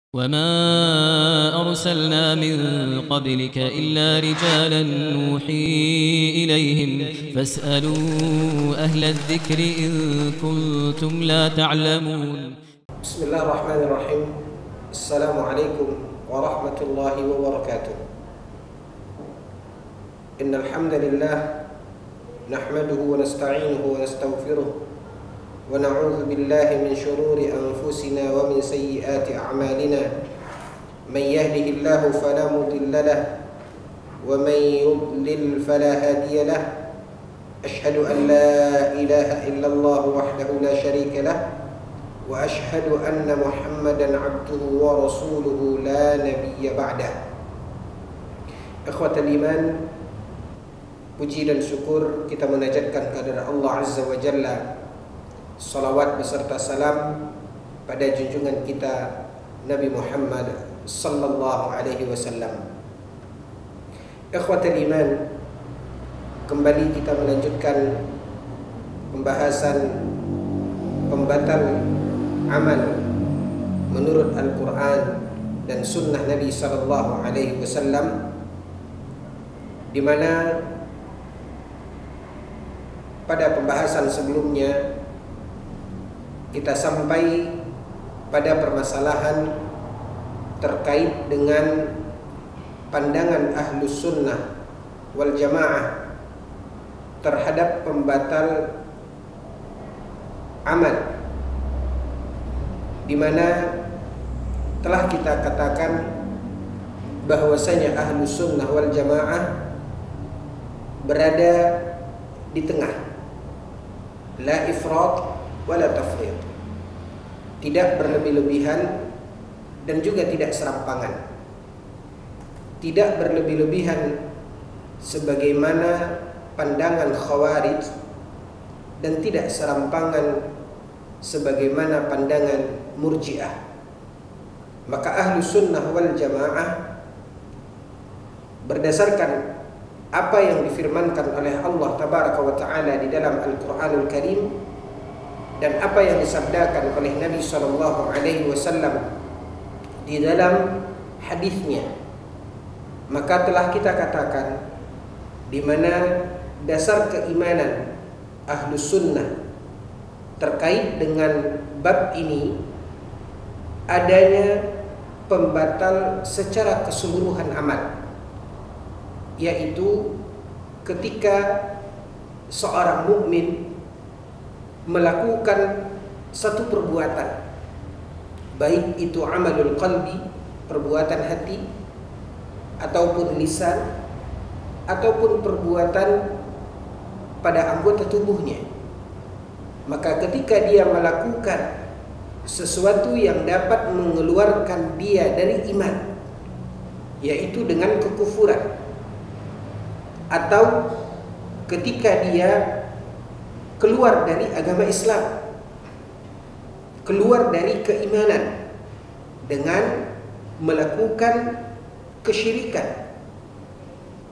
وما أرسلنا من قبلك إلا رجالا نوحي إليهم فاسألوا أهل الذكر إن كنتم لا تعلمون. بسم الله الرحمن الرحيم. السلام عليكم ورحمة الله وبركاته. إن الحمد لله نحمده ونستعينه ونستغفره ونعوذ بالله من شرور أنفسنا ومن سيئات أعمالنا. من يهده الله فلا مضل له ومن يضلل فلا هادي له. أشهد أن لا إله إلا الله وحده لا شريك له وأشهد أن محمدا عبده ورسوله لا نبي بعده. Ikhwatal iman, puji dan syukur kita menajatkan kehadirat Allah Azza wa Jalla. Salawat beserta salam pada junjungan kita Nabi Muhammad sallallahu alaihi wasallam. Ikhwatal iman, kembali kita melanjutkan pembahasan pembatal amal menurut Al-Quran dan sunnah Nabi sallallahu alaihi wasallam, di mana pada pembahasan sebelumnya kita sampai pada permasalahan terkait dengan pandangan Ahlus Sunnah wal Jamaah terhadap pembatal amal, di mana telah kita katakan bahwasanya Ahlus Sunnah wal Jamaah berada di tengah, la ifrat wala tafriq, tidak berlebih-lebihan dan juga tidak serampangan. Tidak berlebih-lebihan sebagaimana pandangan Khawarij dan tidak serampangan sebagaimana pandangan Murji'ah. Maka Ahlus Sunnah wal Jamaah berdasarkan apa yang difirmankan oleh Allah Tabaraka wa Ta'ala di dalam Al-Quranul Karim dan apa yang disabdakan oleh Nabi sallallahu alaihi wasallam di dalam hadisnya, maka telah kita katakan di mana dasar keimanan Ahlus Sunnah terkait dengan bab ini adanya pembatal secara keseluruhan amal, yaitu ketika seorang mukmin melakukan satu perbuatan, baik itu amalul qalbi, perbuatan hati, ataupun lisan, ataupun perbuatan pada anggota tubuhnya. Maka ketika dia melakukan sesuatu yang dapat mengeluarkan dia dari iman, yaitu dengan kekufuran, atau ketika dia keluar dari agama Islam, keluar dari keimanan dengan melakukan kesyirikan,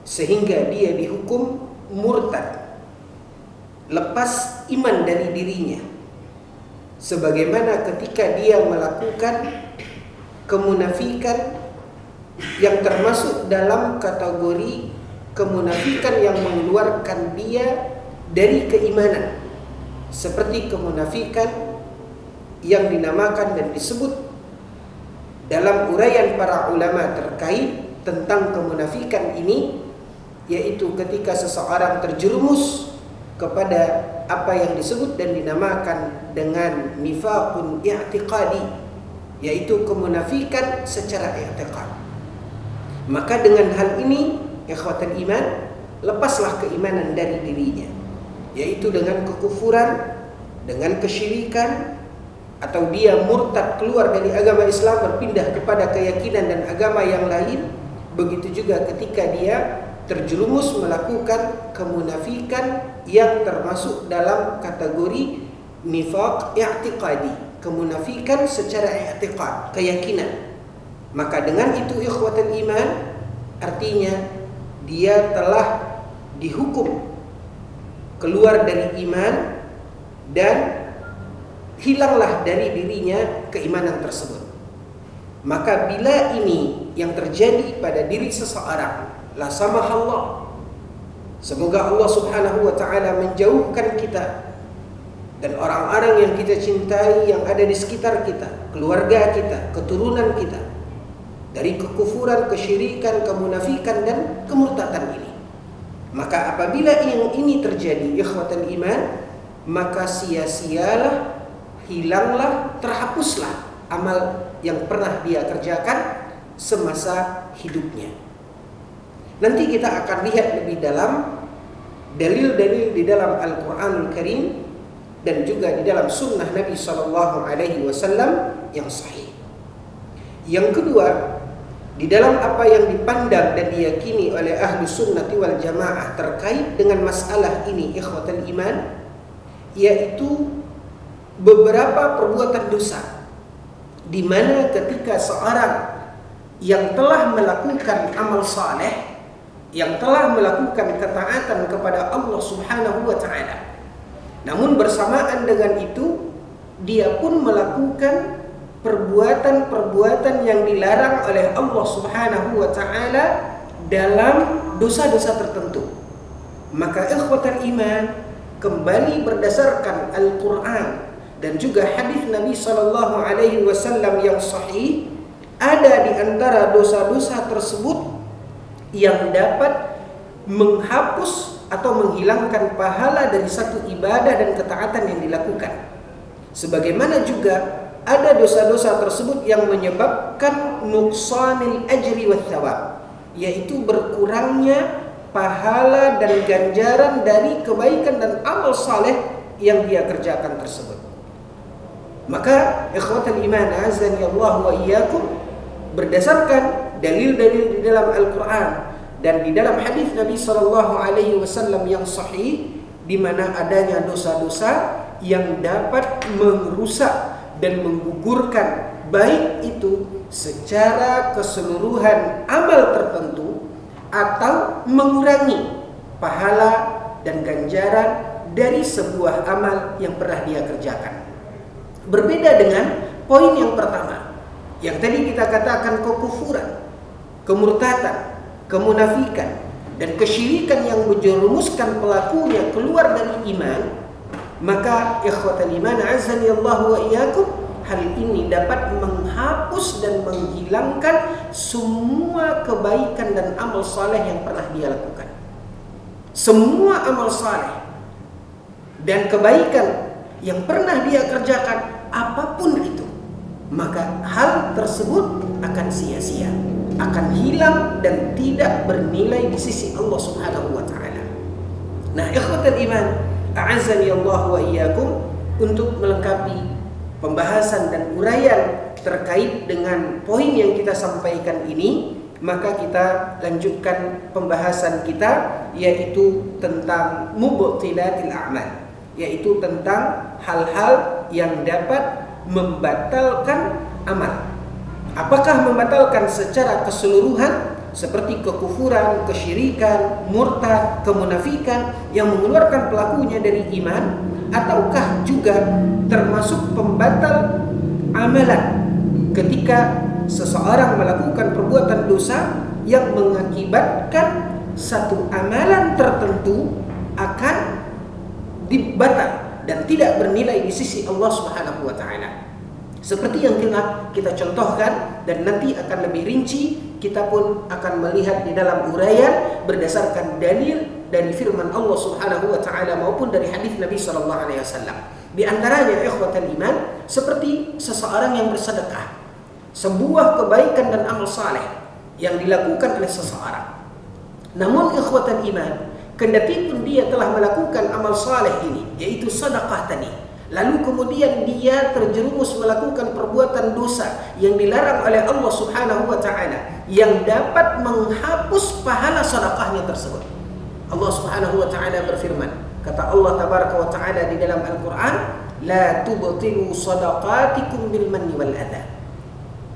sehingga dia dihukum murtad, lepas iman dari dirinya, sebagaimana ketika dia melakukan kemunafikan yang termasuk dalam kategori kemunafikan yang mengeluarkan dia dari keimanan, seperti kemunafikan yang dinamakan dan disebut dalam uraian para ulama terkait tentang kemunafikan ini, yaitu ketika seseorang terjerumus kepada apa yang disebut dan dinamakan dengan nifaqun i'tiqadi, yaitu kemunafikan secara i'tiqad. Maka dengan hal ini, ikhwatal iman, lepaslah keimanan dari dirinya, yaitu dengan kekufuran, dengan kesyirikan, atau dia murtad keluar dari agama Islam berpindah kepada keyakinan dan agama yang lain. Begitu juga ketika dia terjerumus melakukan kemunafikan yang termasuk dalam kategori nifaq i'tiqadi, kemunafikan secara i'tiqad, keyakinan. Maka dengan itu ikhwatal iman, artinya dia telah dihukum keluar dari iman dan hilanglah dari dirinya keimanan tersebut. Maka bila ini yang terjadi pada diri seseorang, la samahallah, semoga Allah Subhanahu wa taala menjauhkan kita dan orang-orang yang kita cintai yang ada di sekitar kita, keluarga kita, keturunan kita, dari kekufuran, kesyirikan, kemunafikan dan kemurtadan ini. Maka apabila yang ini terjadi, ikhwatal iman, maka sia-sialah, hilanglah, terhapuslah amal yang pernah dia kerjakan semasa hidupnya. Nanti kita akan lihat lebih dalam dalil-dalil di dalam Al-Quranul Karim dan juga di dalam sunnah Nabi SAW yang sahih. Yang kedua, di dalam apa yang dipandang dan diyakini oleh ahlu sunnati wal jamaah terkait dengan masalah ini, ikhwatal iman, yaitu beberapa perbuatan dosa di mana ketika seorang yang telah melakukan amal saleh, yang telah melakukan ketaatan kepada Allah Subhanahu wa taala, namun bersamaan dengan itu dia pun melakukan perbuatan-perbuatan yang dilarang oleh Allah Subhanahu wa taala dalam dosa-dosa tertentu, maka ikhwatal iman, kembali berdasarkan Al-Quran dan juga hadis Nabi SAW yang sahih, ada di antara dosa-dosa tersebut yang dapat menghapus atau menghilangkan pahala dari satu ibadah dan ketaatan yang dilakukan. Sebagaimana juga ada dosa-dosa tersebut yang menyebabkan nuqsanil ajri wa thawab, yaitu berkurangnya pahala dan ganjaran dari kebaikan dan amal saleh yang dia kerjakan tersebut. Maka ikhwatal iman azani Allah wa iyyakum, berdasarkan dalil-dalil di dalam Al-Quran dan di dalam hadis Nabi SAW yang sahih, di mana adanya dosa-dosa yang dapat merusak dan menggugurkan baik itu secara keseluruhan amal tertentu atau mengurangi pahala dan ganjaran dari sebuah amal yang pernah dia kerjakan. Berbeda dengan poin yang pertama, yang tadi kita katakan kekufuran, kemurtadan, kemunafikan, dan kesyirikan yang menjerumuskan pelakunya keluar dari iman, maka ikhwatal iman azani Allah wa iyyakum, hal ini dapat menghapus dan menghilangkan semua kebaikan dan amal saleh yang pernah dia lakukan. Semua amal saleh dan kebaikan yang pernah dia kerjakan, apapun itu, maka hal tersebut akan sia-sia, akan hilang dan tidak bernilai di sisi Allah Subhanahu wa taala. Nah, ikhwatal iman a'azzani Allah wa iyyakum, untuk melengkapi pembahasan dan uraian terkait dengan poin yang kita sampaikan ini, maka kita lanjutkan pembahasan kita, yaitu tentang mubtilatil a'mal, yaitu tentang hal-hal yang dapat membatalkan amal. Apakah membatalkan secara keseluruhan seperti kekufuran, kesyirikan, murtad, kemunafikan yang mengeluarkan pelakunya dari iman, ataukah juga termasuk pembatal amalan ketika seseorang melakukan perbuatan dosa yang mengakibatkan satu amalan tertentu akan dibatal dan tidak bernilai di sisi Allah Subhanahu wa taala. Seperti yang kita contohkan, dan nanti akan lebih rinci kita pun akan melihat di dalam uraian berdasarkan dalil dari firman Allah Subhanahu wa taala maupun dari hadis Nabi sallallahu alaihi wasallam. Di antaranya ikhwatal iman, seperti seseorang yang bersedekah, sebuah kebaikan dan amal saleh yang dilakukan oleh seseorang. Namun ikhwatal iman, kendati pun dia telah melakukan amal saleh ini, yaitu sedekah tadi, lalu kemudian dia terjerumus melakukan perbuatan dosa yang dilarang oleh Allah Subhanahu wa taala yang dapat menghapus pahala sedekahnya tersebut. Allah Subhanahu wa taala berfirman, kata Allah tabaraka wa taala di dalam Al-Qur'an, la tubtilu shadaqatikum bil manni wal adha.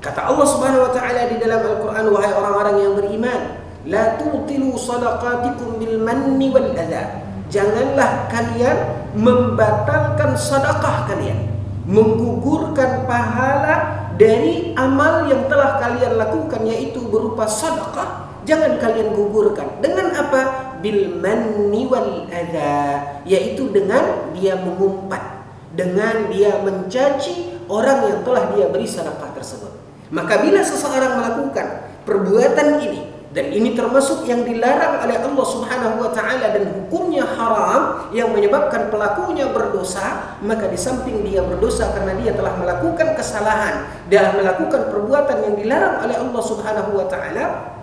Kata Allah Subhanahu wa taala di dalam Al-Qur'an, wahai orang-orang yang beriman, la tubtilu shadaqatikum bil manni wal adha. Janganlah kalian membatalkan sedekah kalian, menggugurkan pahala dari amal yang telah kalian lakukan, yaitu berupa sedekah, jangan kalian gugurkan. Dengan apa? Bil manni wal adha, yaitu dengan dia mengumpat, dengan dia mencaci orang yang telah dia beri sedekah tersebut. Maka bila seseorang melakukan perbuatan ini, dan ini termasuk yang dilarang oleh Allah Subhanahu wa taala dan hukumnya haram yang menyebabkan pelakunya berdosa, maka di samping dia berdosa karena dia telah melakukan kesalahan, dalam melakukan perbuatan yang dilarang oleh Allah Subhanahu wa taala,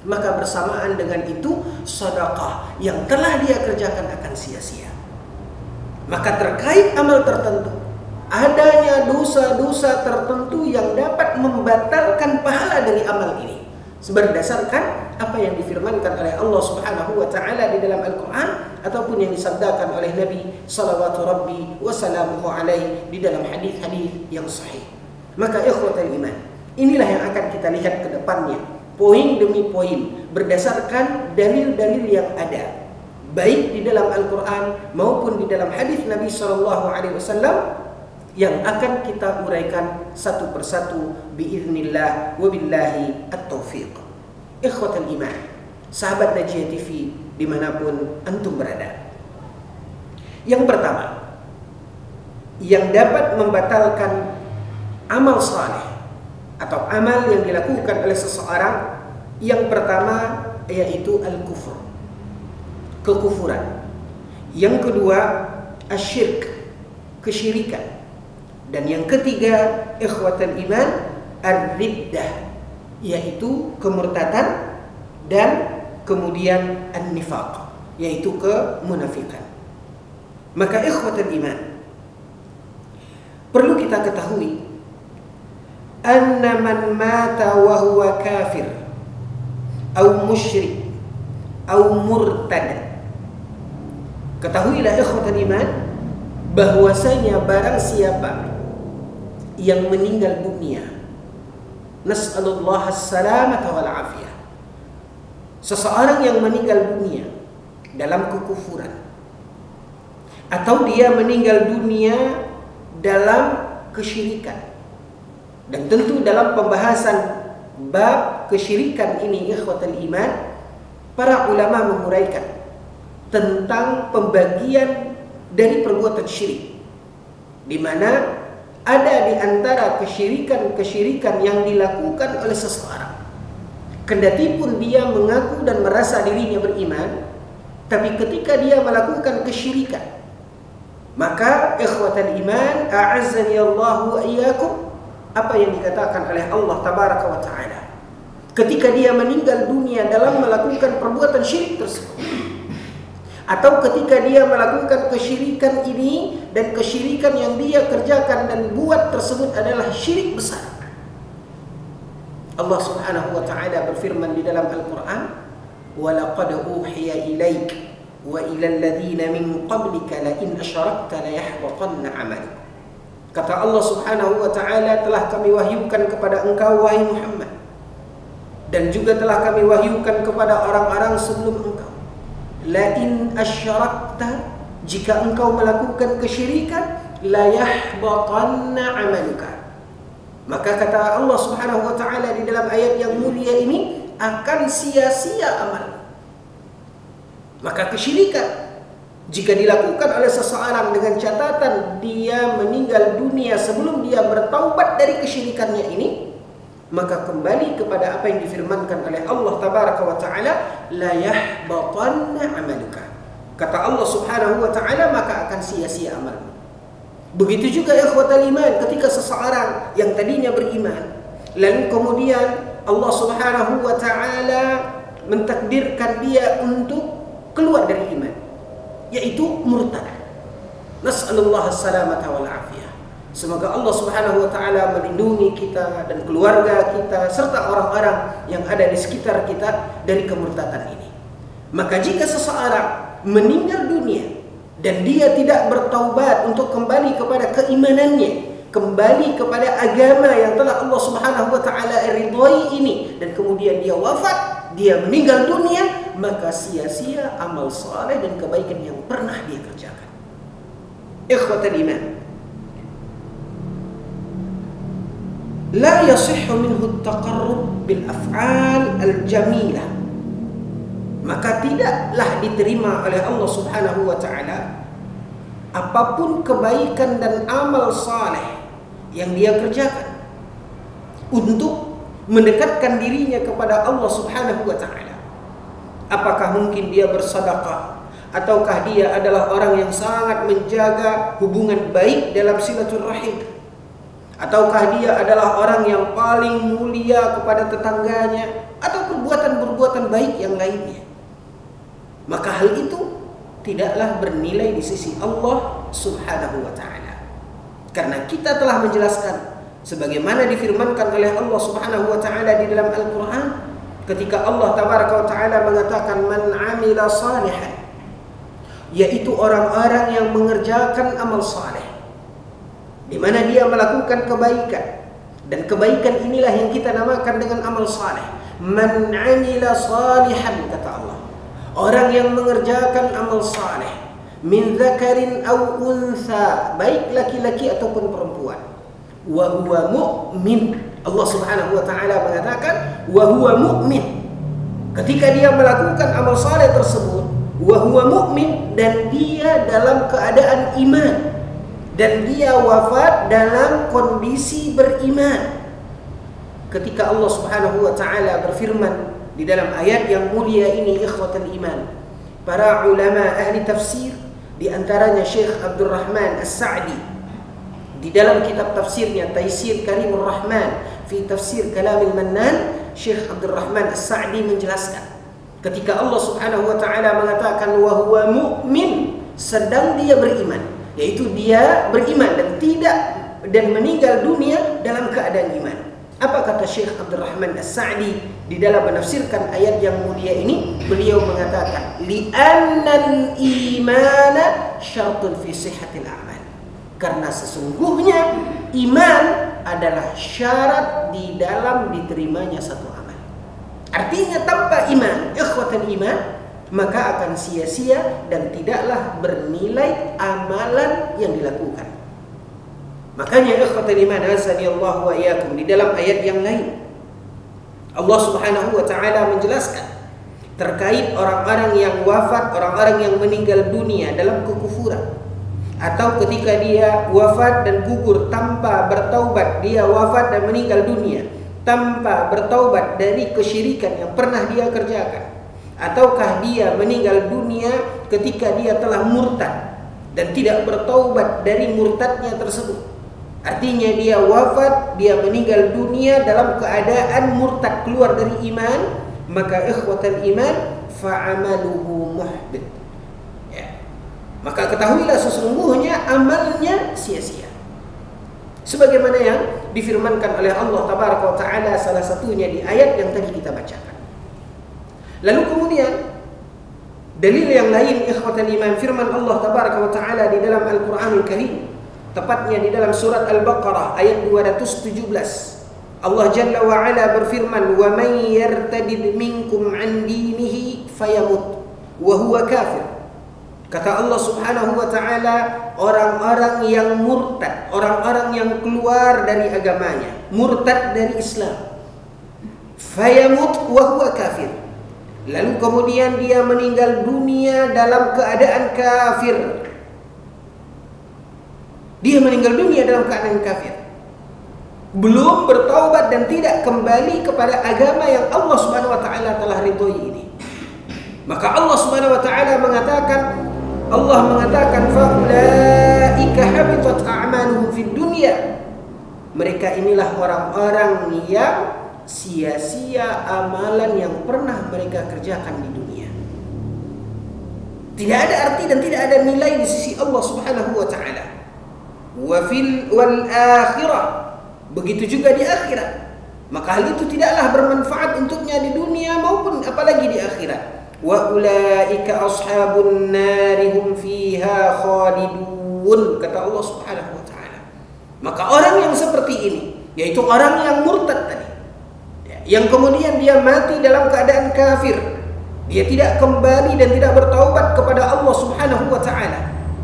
maka bersamaan dengan itu sedekah yang telah dia kerjakan akan sia-sia. Maka terkait amal tertentu, adanya dosa-dosa tertentu yang dapat membatalkan pahala dari amal ini, berdasarkan apa yang difirmankan oleh Allah Subhanahu wa taala di dalam Al-Qur'an ataupun yang disabdakan oleh Nabi sallallahu rabbi wa salamuhu alaihi di dalam hadis-hadis yang sahih. Maka ikhwatal iman, inilah yang akan kita lihat ke depannya, poin demi poin, berdasarkan dalil-dalil yang ada, baik di dalam Al-Qur'an maupun di dalam hadis Nabi sallallahu alaihi wasallam, yang akan kita uraikan satu persatu biiznillah wabillahi at-taufiq. Ikhwatal iman, sahabat Najiyah TV dimanapun antum berada, yang pertama yang dapat membatalkan amal saleh atau amal yang dilakukan oleh seseorang, yang pertama yaitu al-kufur, kekufuran. Yang kedua asyirk, kesyirikan. Dan yang ketiga ikhwatal iman ar-riddah, yaitu kemurtadan, dan kemudian an-nifaq, yaitu kemunafikan. Maka ikhwatal iman, perlu kita ketahui anna man mata wa huwa kafir au musyrik au murtad, ketahuilah ikhwatal iman bahwasanya barang siapa yang meninggal dunia, nas'alullah as-salamata wal afiyah, seseorang yang meninggal dunia dalam kekufuran, atau dia meninggal dunia dalam kesyirikan, dan tentu dalam pembahasan bab kesyirikan ini ikhwatal iman, para ulama menguraikan tentang pembagian dari perbuatan syirik, di mana ada di antara kesyirikan-kesyirikan yang dilakukan oleh seseorang, kendati pun dia mengaku dan merasa dirinya beriman, tapi ketika dia melakukan kesyirikan, maka ikhwatal iman a'azzani Allah wa iyyakum, apa yang dikatakan oleh Allah tabaraka wa taala ketika dia meninggal dunia dalam melakukan perbuatan syirik tersebut, atau ketika dia melakukan kesyirikan ini dan kesyirikan yang dia kerjakan dan buat tersebut adalah syirik besar. Allah Subhanahu wa taala berfirman di dalam Al-Qur'an, "Wa laqad uhiya ilaik wa ilal ladzina min qablika la in asyrakta la yahbatanna 'amaluk." Kata Allah Subhanahu wa taala, telah kami wahyukan kepada engkau wahai Muhammad, dan juga telah kami wahyukan kepada orang-orang sebelum engkau, la in asyrakta, jika engkau melakukan kesyirikan, la yahbatanna 'amaluka, maka kata Allah Subhanahu wa taala di dalam ayat yang mulia ini, akan sia-sia amal. Maka kesyirikan jika dilakukan oleh seseorang dengan catatan dia meninggal dunia sebelum dia bertaubat dari kesyirikannya ini, maka kembali kepada apa yang difirmankan oleh Allah tabaraka wa taala, la yahbatanna 'amaluka. Kata Allah Subhanahu wa taala, maka akan sia-sia amalmu. Begitu juga ikhwatal iman, ketika seseorang yang tadinya beriman, lalu kemudian Allah Subhanahu wa taala mentakdirkan dia untuk keluar dari iman, yaitu murtad. Nas'alullah as-salamata wal afiyah. Semoga Allah Subhanahu wa taala melindungi kita dan keluarga kita serta orang-orang yang ada di sekitar kita dari kemurtadan ini. Maka jika seseorang meninggal dunia dan dia tidak bertaubat untuk kembali kepada keimanannya, kembali kepada agama yang telah Allah Subhanahu wa taala ridhai ini, dan kemudian dia wafat, dia meninggal dunia, maka sia-sia amal saleh dan kebaikan yang pernah dia kerjakan. Ikhwatal iman, la yasihhu minhu at-taqarrub bil af'al al-jamilah, maka tidaklah diterima oleh Allah Subhanahu wa taala apapun kebaikan dan amal saleh yang dia kerjakan untuk mendekatkan dirinya kepada Allah Subhanahu wa taala. Apakah mungkin dia bersedekah, ataukah dia adalah orang yang sangat menjaga hubungan baik dalam silaturahim, ataukah dia adalah orang yang paling mulia kepada tetangganya, atau perbuatan-perbuatan baik yang lainnya, maka hal itu tidaklah bernilai di sisi Allah Subhanahu wa taala. Karena kita telah menjelaskan sebagaimana difirmankan oleh Allah Subhanahu wa taala di dalam Al-Qur'an, ketika Allah tabaraka wa taala mengatakan man 'amila salihan, yaitu orang-orang yang mengerjakan amal saleh, di mana dia melakukan kebaikan, dan kebaikan inilah yang kita namakan dengan amal saleh. Man 'amila salihan, kata Allah, orang yang mengerjakan amal saleh, min dzakarin aw untha, baik laki-laki ataupun perempuan, wa huwa mu'min. Allah Subhanahu wa taala mengatakan wa huwa mu'min, ketika dia melakukan amal saleh tersebut, wa huwa mu'min, dan dia dalam keadaan iman, dan dia wafat dalam kondisi beriman. Ketika Allah Subhanahu wa taala berfirman di dalam ayat yang mulia ini, ikhwatal iman, para ulama ahli tafsir, di antaranya Syekh Abdul Rahman As-Sa'di, di dalam kitab tafsirnya Taisir Karimur Rahman fi Tafsir Kalamil Mannan, Syekh Abdul Rahman As-Sa'di menjelaskan, ketika Allah Subhanahu wa taala mengatakan wa huwa mu'min, sedang dia beriman, yaitu dia beriman dan meninggal dunia dalam keadaan iman. Apa kata Syekh Abdul Rahman As-Sa'di di dalam menafsirkan ayat yang mulia ini? Beliau mengatakan li'annal imana syartun fi sihhatil a'mal, karena sesungguhnya iman adalah syarat di dalam diterimanya satu amal. Artinya tanpa iman, ikhwatal iman, maka akan sia-sia dan tidaklah bernilai amalan yang dilakukan. Makanya ikhwatal iman, azani Allah wa iyyakum, di dalam ayat yang lain Allah Subhanahu wa taala menjelaskan terkait orang-orang yang wafat, orang-orang yang meninggal dunia dalam kekufuran, atau ketika dia wafat dan gugur tanpa bertaubat, dia wafat dan meninggal dunia tanpa bertaubat dari kesyirikan yang pernah dia kerjakan, ataukah dia meninggal dunia ketika dia telah murtad dan tidak bertaubat dari murtadnya tersebut. Artinya dia wafat, dia meninggal dunia dalam keadaan murtad, keluar dari iman, maka ikhwatal iman fa'amaluhu muhbit, ya. Maka ketahuilah sesungguhnya amalnya sia-sia. Sebagaimana yang difirmankan oleh Allah tabaraka wa taala salah satunya di ayat yang tadi kita bacakan. Lalu kemudian dalil yang lain ikhwatal iman, firman Allah tabaraka wa taala di dalam Al-Qur'anul Karim, tepatnya di dalam surat Al-Baqarah ayat 217. Allah Jalla wa Ala berfirman, "Wa man yartadid minkum 'an dinihi fayamut wa huwa kafir." Kata Allah Subhanahu wa taala, orang-orang yang murtad, orang-orang yang keluar dari agamanya, murtad dari Islam, fayamut wa huwa kafir, lalu kemudian dia meninggal dunia dalam keadaan kafir. Dia meninggal dunia dalam keadaan kafir, belum bertaubat dan tidak kembali kepada agama yang Allah Subhanahu wa taala telah ridhoi ini. Maka Allah Subhanahu wa taala mengatakan faulaika habitat a'maluhum fid dunya. Mereka inilah orang-orang yang sia-sia amalan yang pernah mereka kerjakan di dunia. Tidak ada arti dan tidak ada nilai di sisi Allah Subhanahu wa taala. Wal akhirah, begitu juga di akhirat. Maka hal itu tidaklah bermanfaat untuknya di dunia maupun apalagi di akhirat. Wa ulaika ashabun nari hum fiha khalidun, kata Allah Subhanahu wa taala. Maka orang yang seperti ini, yaitu orang yang murtad tadi, yang kemudian dia mati dalam keadaan kafir, dia tidak kembali dan tidak bertaubat kepada Allah Subhanahu wa taala,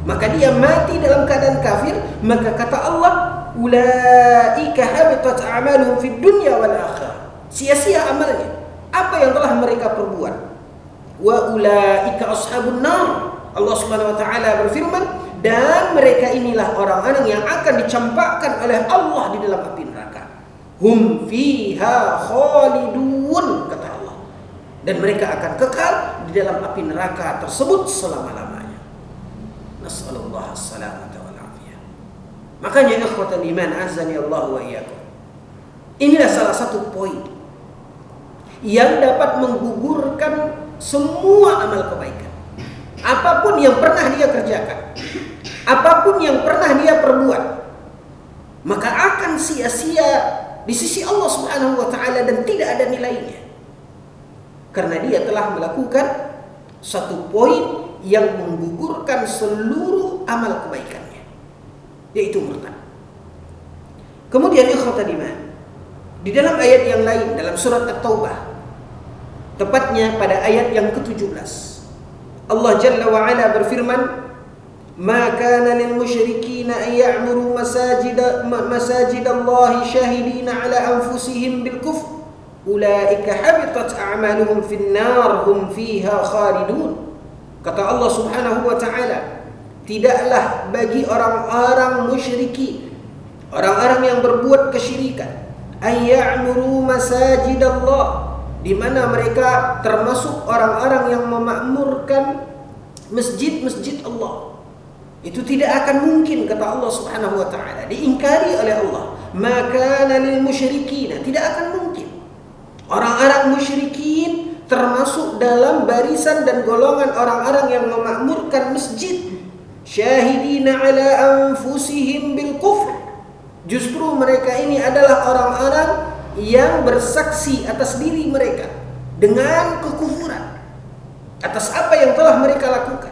maka dia mati dalam keadaan kafir. Maka kata Allah, ulaika habitat a'maluhum fid dunya wal akhirah. Sia-sia amalnya apa yang telah mereka perbuat. Wa ulaika ashabun nar. Allah Subhanahu wa taala berfirman, dan mereka inilah orang-orang yang akan dicampakkan oleh Allah di dalam api neraka. Hum fiha khalidun, kata Allah. Dan mereka akan kekal di dalam api neraka tersebut selama-lamanya. Nas'alullah as-salamata wal afiyah. Makanya ikhwatal iman azani Allah wa iyyakum. Inilah salah satu poin yang dapat menggugurkan semua amal kebaikan. Apapun yang pernah dia kerjakan, apapun yang pernah dia perbuat, maka akan sia-sia di sisi Allah Subhanahu wa taala dan tidak ada nilainya. Karena dia telah melakukan satu poin yang menggugurkan seluruh amal kebaikannya, yaitu murtad. Kemudian ikhwatal iman, di dalam ayat yang lain dalam surat At-Taubah, tepatnya pada ayat yang ke-17, Allah Jalla wa Ala berfirman, "Ma kana lil musyrikeen an ya'muru masajidallahi syahidina 'ala anfusihim bil kufr, ulaika habitat a'maluhum fin nar hum fiha khalidun." Kata Allah Subhanahu wa taala, tidaklah bagi orang-orang musyrikin, orang-orang yang berbuat kesyirikan, an ya'muru masajidallah, di mana mereka termasuk orang-orang yang memakmurkan masjid-masjid Allah. Itu tidak akan mungkin, kata Allah Subhanahu wa taala, diingkari oleh Allah. Maka lil musyrikin, tidak akan mungkin. Orang-orang musyrikin termasuk dalam barisan dan golongan orang-orang yang memakmurkan masjid. Syahidina ala anfusihim bil kufr. Justru mereka ini adalah orang-orang yang bersaksi atas diri mereka dengan kekufuran, atas apa yang telah mereka lakukan.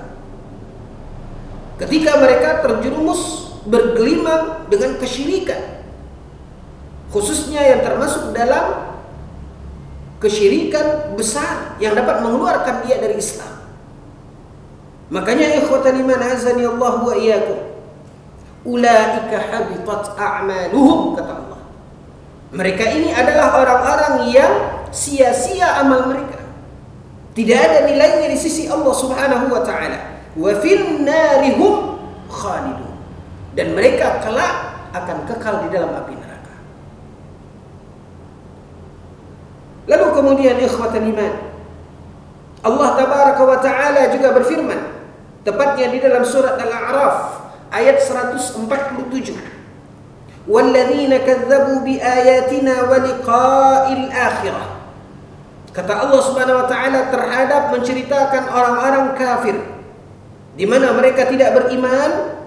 Ketika mereka terjerumus bergelimang dengan kesyirikan, khususnya yang termasuk dalam kesyirikan besar yang dapat mengeluarkan dia dari Islam. Makanya ikhwatan iman azani Allah wa iyyakum, ulaika habitat a'maluhum, kata Allah. Mereka ini adalah orang-orang yang sia-sia amal mereka. Tidak ada nilainya di sisi Allah Subhanahu wa taala. Wa fil narihum khalidun. Dan mereka kelak akan kekal di dalam api neraka. Lalu kemudian ikhwatan iman, Allah tabaraka wa taala juga berfirman, tepatnya di dalam surat Al-A'raf ayat 147. Walladzina kadzdzabu biayatina wa liqa'il akhirah. Kata Allah Subhanahu wa taala terhadap menceritakan orang-orang kafir, di mana mereka tidak beriman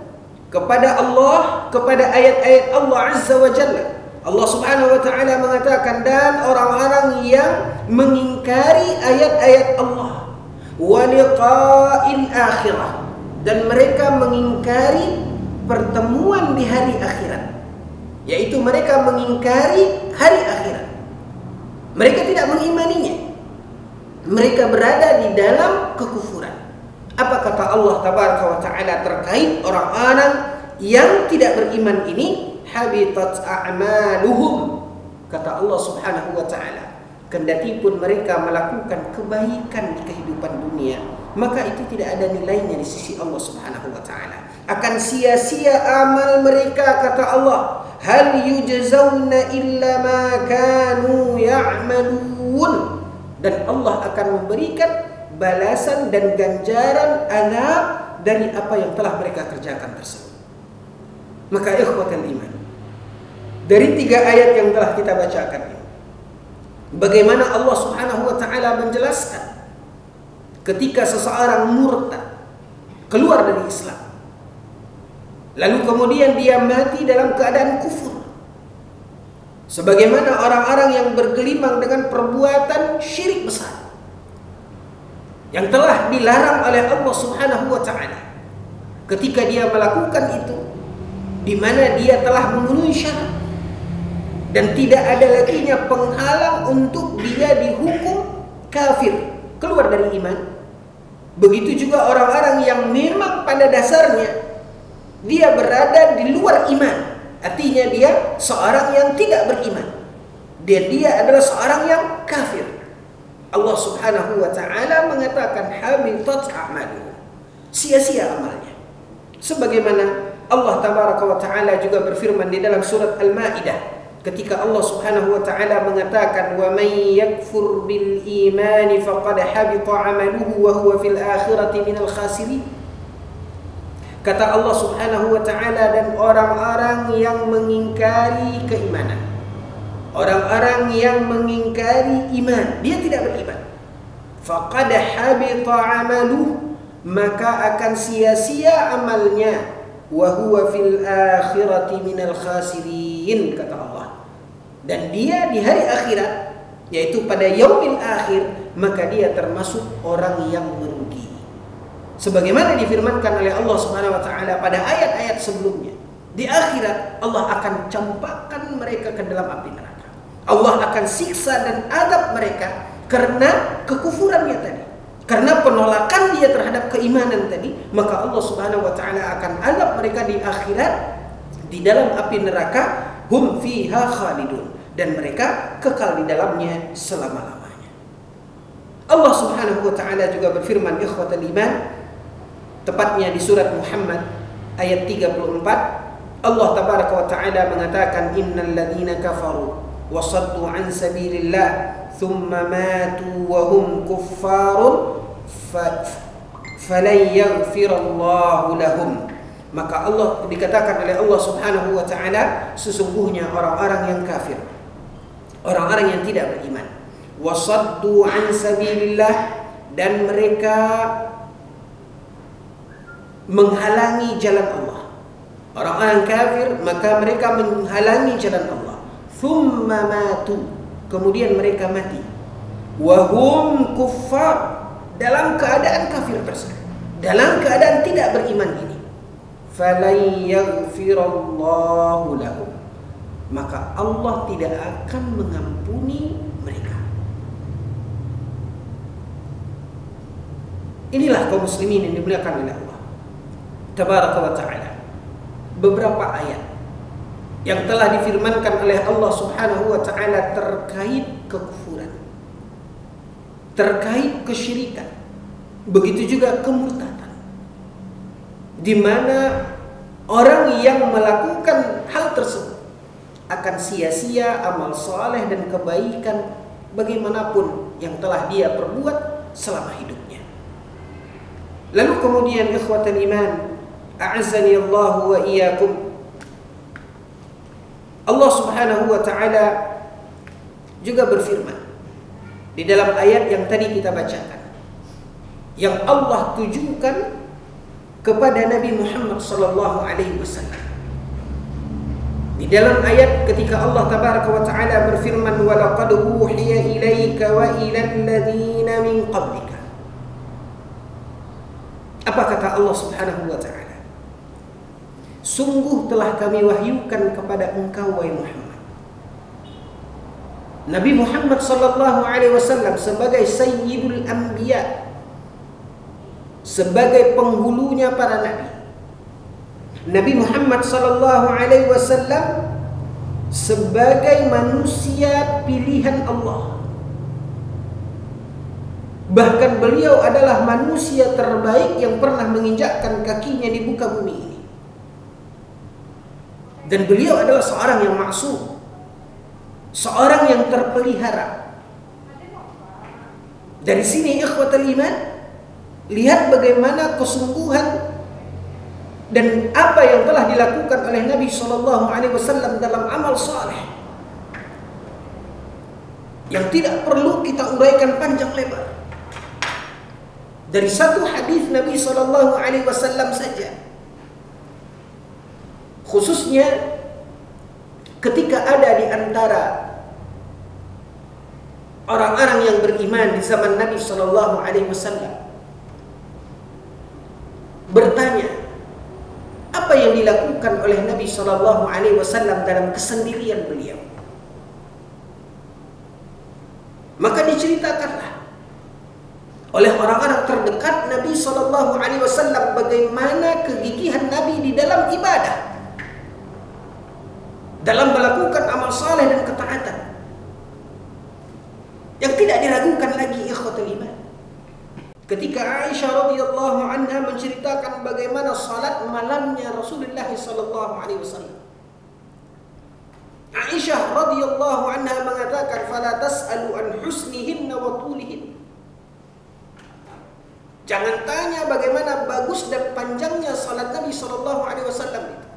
kepada Allah, kepada ayat-ayat Allah Azza wa Jalla. Allah Subhanahu wa taala mengatakan, dan orang-orang yang mengingkari ayat-ayat Allah, wa liqa'il akhirah, dan mereka mengingkari pertemuan di hari akhirat, yaitu mereka mengingkari hari akhirat. Mereka tidak mengimaninya. Mereka berada di dalam kekufuran. Apa kata Allah tabaraka wa taala terkait orang-orang yang tidak beriman ini? Habitat a'maluhum. Kata Allah Subhanahu wa taala, kendati pun mereka melakukan kebaikan di kehidupan dunia, maka itu tidak ada nilainya di sisi Allah Subhanahu wa taala. Akan sia-sia amal mereka, kata Allah. Hal yujzauna illa ma kanu ya'malun. Dan Allah akan memberikan balasan dan ganjaran azab dari apa yang telah mereka kerjakan tersebut. Maka ikhwatal iman, dari 3 ayat yang telah kita bacakan ini, bagaimana Allah Subhanahu wa taala menjelaskan ketika seseorang murtad, keluar dari Islam, lalu kemudian dia mati dalam keadaan kufur, sebagaimana orang-orang yang bergelimang dengan perbuatan syirik besar yang telah dilarang oleh Allah Subhanahu wa taala. Ketika dia melakukan itu, di mana dia telah memenuhi syarat dan tidak ada laginya penghalang untuk dia dihukum kafir, keluar dari iman. Begitu juga orang-orang yang memang pada dasarnya dia berada di luar iman, Artinya dia seorang yang tidak beriman. Dia adalah seorang yang kafir. Allah Subhanahu wa taala mengatakan habitat a'maluhum. Sia-sia amalnya. Sebagaimana Allah Tabaraka wa taala juga berfirman di dalam surat Al-Maidah ketika Allah Subhanahu wa taala mengatakan wa may yakfur bil imani faqad habita 'amaluhu wa huwa fil akhirati minal khasirin. Kata Allah Subhanahu wa taala, dan orang-orang yang mengingkari keimanan, orang-orang yang mengingkari iman, dia tidak beriman, faqad habita 'amaluhu, maka akan sia-sia amalnya, wa huwa fil akhirati minal khasirin, kata Allah. Dan dia di hari akhirat, yaitu pada yaumil akhir, maka dia termasuk orang yang merugi. Sebagaimana difirmankan oleh Allah Subhanahu wa taala pada ayat-ayat sebelumnya, di akhirat Allah akan campakkan mereka ke dalam api neraka. Allah akan siksa dan azab mereka karena kekufurannya tadi. Karena penolakan dia terhadap keimanan tadi, maka Allah Subhanahu wa taala akan azab mereka di akhirat di dalam api neraka, hum fiha khalidun, dan mereka kekal di dalamnya selama-lamanya. Allah Subhanahu wa taala juga berfirman, ikhwatal iman, tepatnya di surat Muhammad ayat 34, Allah Tabaraka wa taala mengatakan innal ladzina kafaru wa saddu an sabilillah thumma matu wa hum kuffarun falan yaghfirallahu lahum. Maka Allah dikatakan oleh Allah Subhanahu wa taala, sesungguhnya orang-orang yang kafir, orang-orang yang tidak beriman, wasaddu an sabilillah, dan mereka menghalangi jalan Allah. Orang-orang kafir, maka mereka menghalangi jalan Allah. Thumma matu, kemudian mereka mati. Wahum kuffar, dalam keadaan kafir tersebut, dalam keadaan tidak beriman ini. Falan yaghfirallahu lahum, maka Allah tidak akan mengampuni mereka. Inilah kaum muslimin yang dimuliakan oleh Allah Tabaraka wa ta'ala. Beberapa ayat yang telah difirmankan oleh Allah Subhanahu wa ta'ala terkait kekufuran, terkait kesyirikan, begitu juga kemurtadan, di mana orang yang melakukan hal tersebut akan sia-sia amal saleh dan kebaikan bagaimanapun yang telah dia perbuat selama hidupnya. Lalu kemudian ikhwatal iman, a'azzani Allah wa iyyakum, Allah Subhanahu wa taala juga berfirman di dalam ayat yang tadi kita bacakan, yang Allah tujukan kepada Nabi Muhammad sallallahu alaihi wasallam. Di dalam ayat ketika Allah Tabaraka wa taala berfirman, wa laqad uhiya ilaika wa ilal ladzina min qablika. Apa kata Allah Subhanahu wa taala? Sungguh telah kami wahyukan kepada engkau wahai Muhammad. Nabi Muhammad sallallahu alaihi wasallam sebagai sayyidul anbiya, sebagai penghulunya para nabi. Nabi Muhammad sallallahu alaihi wasallam sebagai manusia pilihan Allah. Bahkan beliau adalah manusia terbaik yang pernah menginjakkan kakinya di muka bumi ini. Dan beliau adalah seorang yang maksum, seorang yang terpelihara. Dari sini ikhwatal iman, lihat bagaimana kesungguhan dan apa yang telah dilakukan oleh Nabi SAW dalam amal saleh yang tidak perlu kita uraikan panjang lebar. Dari satu hadis Nabi SAW saja, khususnya ketika ada di antara orang-orang yang beriman di zaman Nabi SAW bertanya, apa yang dilakukan oleh Nabi SAW dalam kesendirian beliau? Maka diceritakanlah oleh orang-orang terdekat Nabi SAW bagaimana kegigihan Nabi di dalam ibadah. dalam melakukan amal saleh dan ketaatan yang tidak diragukan lagi, ikhwatul iman. Ketika Aisyah radhiyallahu anha menceritakan bagaimana salat malamnya Rasulullah sallallahu alaihi wasallam, Aisyah radhiyallahu anha mengatakan, "Fala tas'alu an husnihinna wa tulihin." Jangan tanya bagaimana bagus dan panjangnya salat Nabi sallallahu alaihi wasallam itu.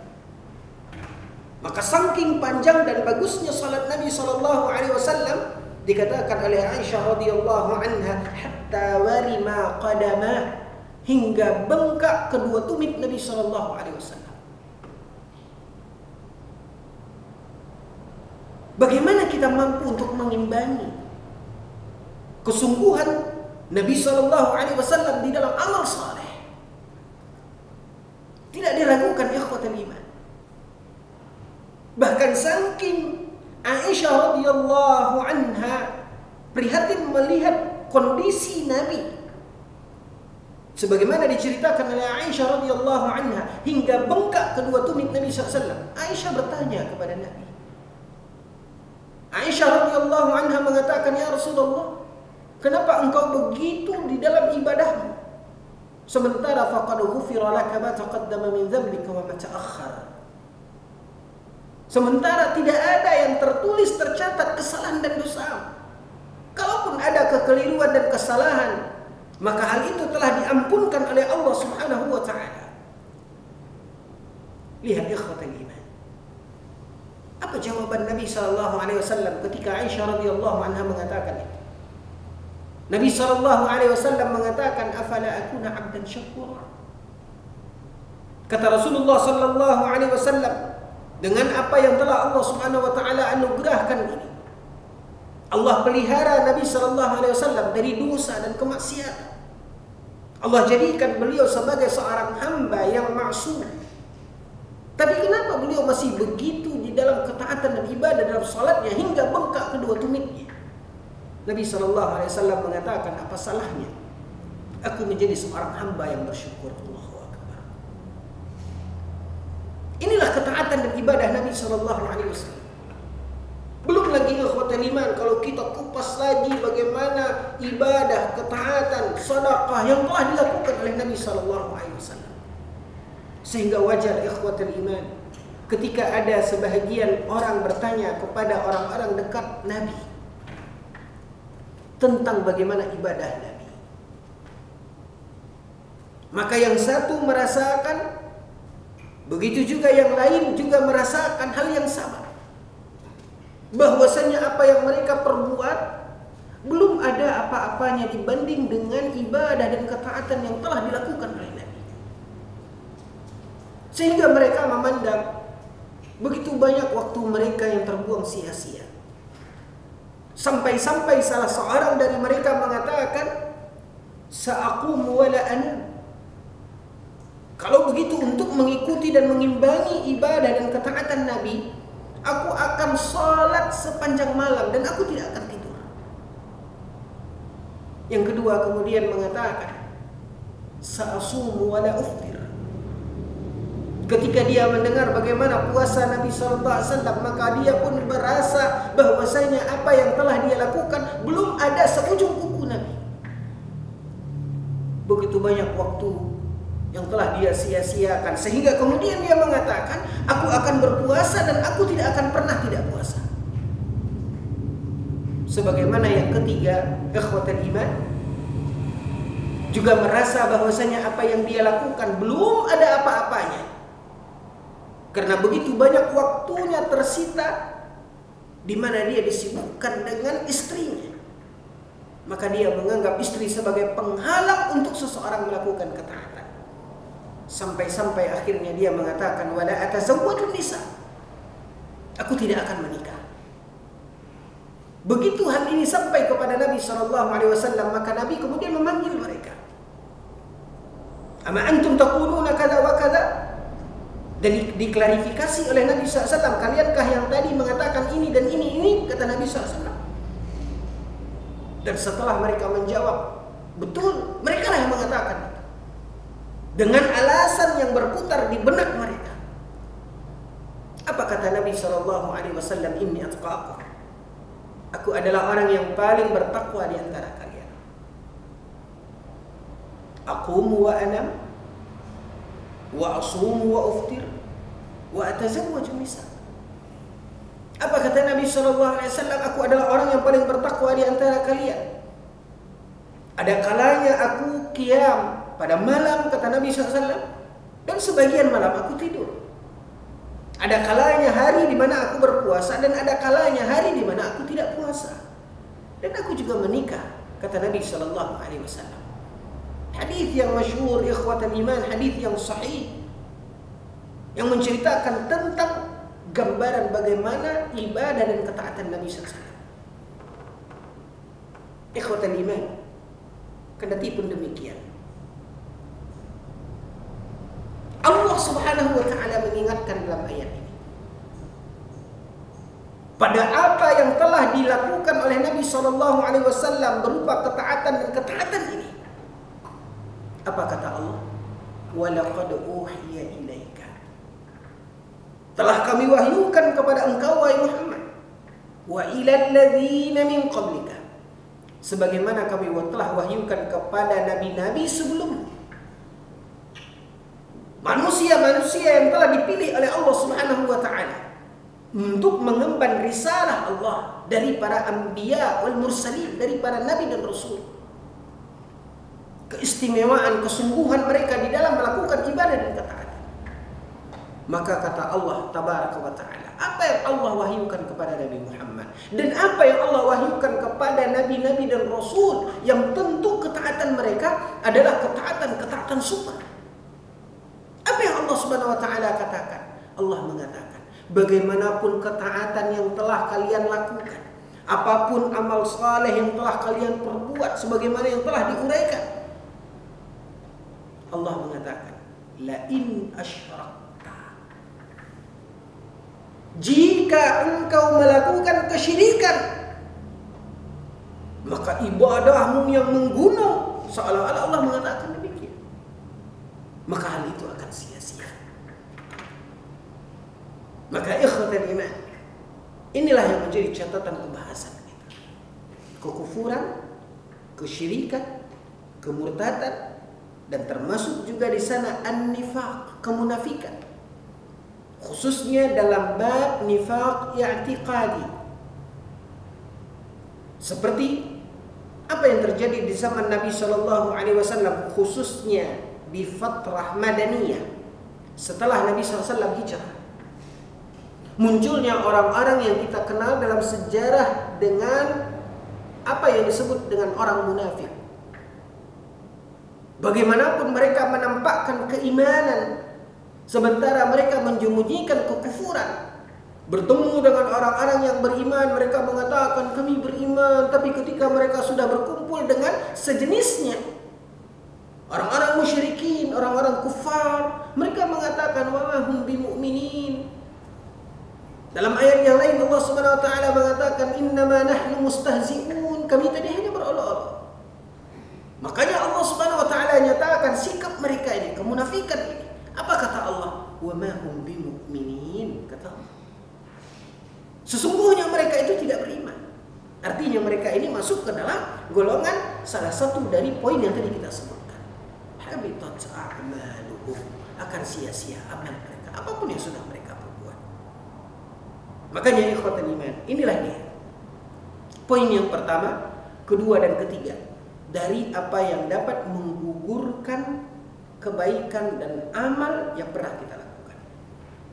Maka saking panjang dan bagusnya salat Nabi sallallahu alaihi wasallam, dikatakan oleh Aisyah radhiyallahu anha, hatta walima qadama, hingga bengkak kedua tumit Nabi sallallahu alaihi wasallam. Bagaimana kita mampu untuk mengimbangi kesungguhan Nabi sallallahu alaihi wasallam di dalam amal saleh? Tidak diragukan, ikhwatul iman. Bahkan saking Aisyah radhiyallahu anha prihatin melihat kondisi Nabi, sebagaimana diceritakan oleh Aisyah radhiyallahu anha, hingga bengkak kedua tumit Nabi SAW. Aisyah bertanya kepada Nabi. Aisyah radhiyallahu anha mengatakan, "Ya Rasulullah, kenapa engkau begitu di dalam ibadahmu? Sementara faqad ghufira laka ma taqaddama min dzambika wa ma ta'akhkhara." Sementara tidak ada yang tertulis tercatat kesalahan dan dosa. Kalaupun ada kekeliruan dan kesalahan, maka hal itu telah diampunkan oleh Allah Subhanahu wa taala. Lihat ikhwatul iman. Apa jawaban Nabi sallallahu alaihi wasallam ketika Aisyah radhiyallahu anha mengatakan itu? Nabi sallallahu alaihi wasallam mengatakan, "Afala akuna 'abdan syakura?" Kata Rasulullah sallallahu alaihi wasallam, dengan apa yang telah Allah Subhanahu wa taala anugerahkan ini, Allah pelihara Nabi sallallahu alaihi wasallam dari dosa dan kemaksiatan. Allah jadikan beliau sebagai seorang hamba yang maksum. Tapi kenapa beliau masih begitu di dalam ketaatan dan ibadah dalam salatnya hingga bengkak kedua tumitnya? Nabi sallallahu alaihi wasallam mengatakan, apa salahnya aku menjadi seorang hamba yang bersyukur? Allahu akbar. Inilah ketaatan dan ibadah Nabi sallallahu alaihi wasallam. Belum lagi ikhwatul iman, kalau kita kupas lagi bagaimana ibadah, ketaatan, sedekah yang telah dilakukan oleh Nabi sallallahu alaihi wasallam. Sehingga wajar ikhwatul iman ketika ada sebahagian orang bertanya kepada orang-orang dekat Nabi tentang bagaimana ibadah Nabi. Maka yang satu merasakan, begitu juga yang lain juga merasakan hal yang sama, bahwasanya apa yang mereka perbuat belum ada apa-apanya dibanding dengan ibadah dan ketaatan yang telah dilakukan oleh Nabi. Sehingga mereka memandang begitu banyak waktu mereka yang terbuang sia-sia. Sampai-sampai salah seorang dari mereka mengatakan, "Sa'aqumu wa la anam." Kalau begitu, untuk mengikuti dan mengimbangi ibadah dan ketaatan Nabi, aku akan salat sepanjang malam dan aku tidak akan tidur. Yang kedua kemudian mengatakan, "Sa'asumu wa la uftir." Ketika dia mendengar bagaimana puasa Nabi SAW, maka dia pun merasa bahwasanya apa yang telah dia lakukan belum ada seujung kuku Nabi. Begitu banyak waktu yang telah dia sia-siakan, sehingga kemudian dia mengatakan, aku akan berpuasa dan aku tidak akan pernah tidak puasa. Sebagaimana yang ketiga, ikhwatul iman, juga merasa bahwasanya apa yang dia lakukan belum ada apa-apanya, karena begitu banyak waktunya tersita di mana dia disibukkan dengan istrinya. Maka dia menganggap istri sebagai penghalang untuk seseorang melakukan ketaatan. Sampai-sampai akhirnya dia mengatakan, wala atazawwajun nisa, aku tidak akan menikah. Begitu hal ini sampai kepada Nabi SAW, maka Nabi kemudian memanggil mereka. Ama antum taquluna kada wa kada? Dan diklarifikasi oleh Nabi SAW, kaliankah yang tadi mengatakan ini dan ini, kata Nabi SAW. Dan setelah mereka menjawab, betul, mereka lah yang mengatakan itu, dengan alasan yang berputar di benak mereka. Apa kata Nabi SAW? Inni atqakum. Aku adalah orang yang paling bertakwa di antara kalian. Aqumu wa anam, wa asumu wa uftir, wa atazawwaju nisa. Apa kata Nabi SAW? Aku adalah orang yang paling bertakwa di antara kalian. Ada kalanya aku qiyam pada malam, kata Nabi SAW, dan sebagian malam aku tidur. Ada kalanya hari di mana aku berpuasa, dan ada kalanya hari di mana aku tidak puasa. Dan aku juga menikah, kata Nabi SAW. Hadis yang masyhur, ikhwatal iman, hadis yang sahih, yang menceritakan tentang gambaran bagaimana ibadah dan ketaatan Nabi SAW. Ikhwatal iman, kendati pun demikian, Allah Subhanahu wa ta'ala mengingatkan dalam ayat ini pada apa yang telah dilakukan oleh Nabi SAW berupa ketaatan dan ketaatan ini. Apa kata Allah? Walaqad uhiya ilaika. Telah kami wahyukan kepada engkau wahai Muhammad, wa ilal ladzina min qablika, sebagaimana kami telah wahyukan kepada nabi-nabi sebelum, manusia-manusia yang telah dipilih oleh Allah Subhanahu wa ta'ala untuk mengemban risalah Allah dari para anbiya wal mursalin, dari para nabi dan rasul. Keistimewaan, kesungguhan mereka di dalam melakukan ibadah dan ketaatan. Maka kata Allah tabaraka wa ta'ala, apa yang Allah wahyukan kepada Nabi Muhammad dan apa yang Allah wahyukan kepada nabi-nabi dan rasul, yang tentu ketaatan mereka adalah ketaatan super. Apa yang Allah Subhanahu wa ta'ala katakan? Allah mengatakan, bagaimanapun ketaatan yang telah kalian lakukan, apapun amal saleh yang telah kalian perbuat, sebagaimana yang telah diuraikan, Allah mengatakan, la in asyrakta, jika engkau melakukan kesyirikan, maka ibadahmu yang menggunung, seolah-olah Allah mengatakan demikian, maka hal itu akan sia-sia. Maka ikhwatal iman, inilah yang menjadi catatan pembahasan kita. Kekufuran, kesyirikan, kemurtadan, dan termasuk juga di sana an-nifaq, kemunafikan. Khususnya dalam bab nifaq i'tiqadi. Seperti apa yang terjadi di zaman Nabi SAW, khususnya di fatrah Madaniyah setelah Nabi SAW hijrah. Munculnya orang-orang yang kita kenal dalam sejarah dengan apa yang disebut dengan orang munafik. Bagaimanapun mereka menampakkan keimanan, sementara mereka menyembunyikan kekufuran. Bertemu dengan orang-orang yang beriman, mereka mengatakan kami beriman, tapi ketika mereka sudah berkumpul dengan sejenisnya, orang-orang musyrikin, orang-orang kufar, mereka mengatakan wa ma hum bimu'minin. Dalam ayat yang lain Allah Subhanahu wa taala mengatakan innama nahnu mustahzi'un, kami tadi hanya berolok-olok. Makanya Allah Subhanahu wa taala nyatakan sikap mereka ini, kemunafikan ini. Apa kata Allah? Wa ma hum bimu'minin, kata Allah. Sesungguhnya mereka itu tidak beriman. Artinya mereka ini masuk ke dalam golongan salah satu dari poin yang tadi kita sebutkan. Habitat a'maluhum, akan sia-sia amal mereka, apapun yang sudah mereka perbuat. Makanya ikhwatul iman, inilah dia poin yang pertama, kedua dan ketiga dari apa yang dapat menggugurkan kebaikan dan amal yang pernah kita lakukan.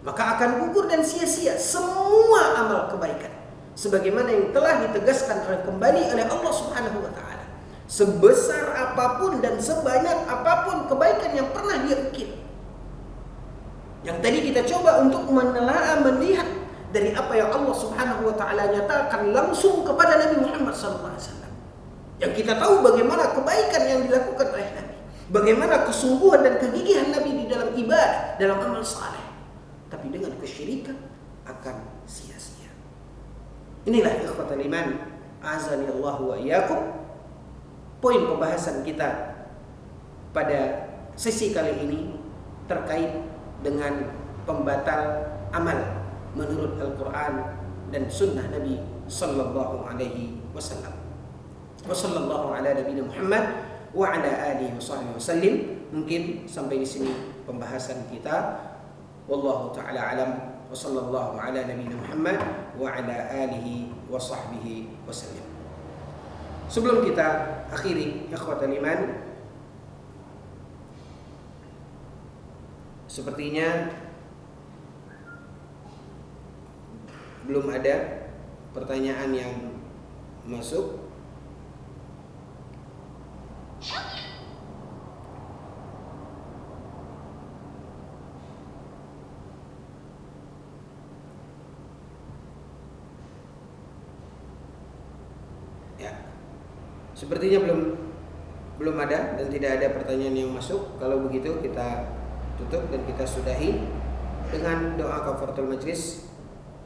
Maka akan gugur dan sia-sia semua amal kebaikan, sebagaimana yang telah ditegaskan kembali oleh Allah Subhanahu wa taala. Sebesar apapun dan sebanyak apapun kebaikan yang pernah dia ukir, yang tadi kita coba untuk menelaah, melihat dari apa yang Allah Subhanahu wa taala nyatakan langsung kepada Nabi Muhammad SAW. Yang kita tahu bagaimana kebaikan yang dilakukan oleh Nabi, bagaimana kesungguhan dan kegigihan Nabi di dalam ibadah, dalam amal saleh. Tapi dengan kesyirikan akan sia-sia. Inilah ikhwatul iman, azani Allah wa iyyakum, poin pembahasan kita pada sesi kali ini terkait dengan pembatal amal menurut Al-Quran dan Sunnah Nabi Sallallahu Alaihi Wasallam. Wa sallallahu ala nabiyina Muhammad wa ala alihi wa sahbihi wasallim. Mungkin sampai di sini pembahasan kita. Wallahu taala alam. Wa sallallahu ala nabiyina Muhammad wa ala alihi wa sahbihi wasallim. Sebelum kita akhiri ikhwatal iman, sepertinya belum ada pertanyaan yang masuk. Ya, sepertinya belum ada dan tidak ada pertanyaan yang masuk. Kalau begitu kita tutup dan kita sudahi dengan doa kafaratul majlis.